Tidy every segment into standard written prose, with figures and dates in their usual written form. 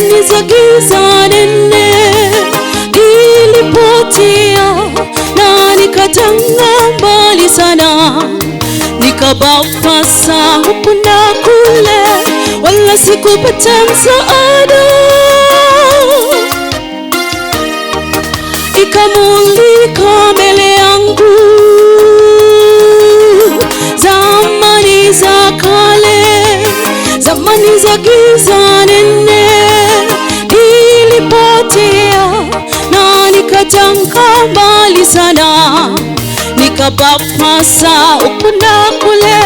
zamani za giza nene nilipotea na nikatanga mbali sana, nikabapasa huku na kule, wala sikupata msaada. Ikamulika mbele yangu zamani za kale, zamani za giza nene nilipotea na nikatanga mbali sana, nikapapasa huku na kule,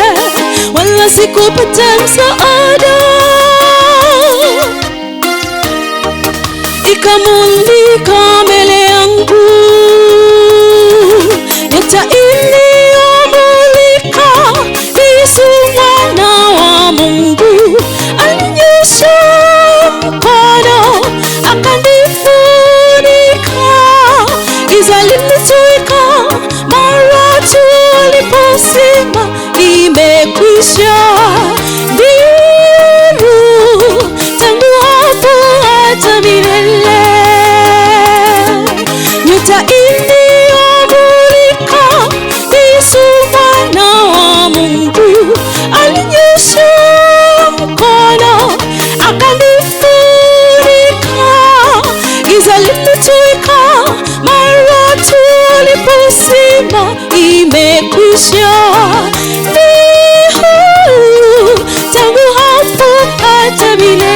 wala sikupata msaada. Ikamulika mbele yangu nyota iliyomulika, Yesu mwana wa Mungu alinyosha mkono akanifunika, giza lilitoweka mara tuliposema imekwisha. Ndiyo tangu hapo hata milele, nyota iliyomulika, Yesu mwana wa Mungu alinyosha mkono akanifunika, giza lilitoweka mara tuliposema imekwisha. Tangu hapo hata milele.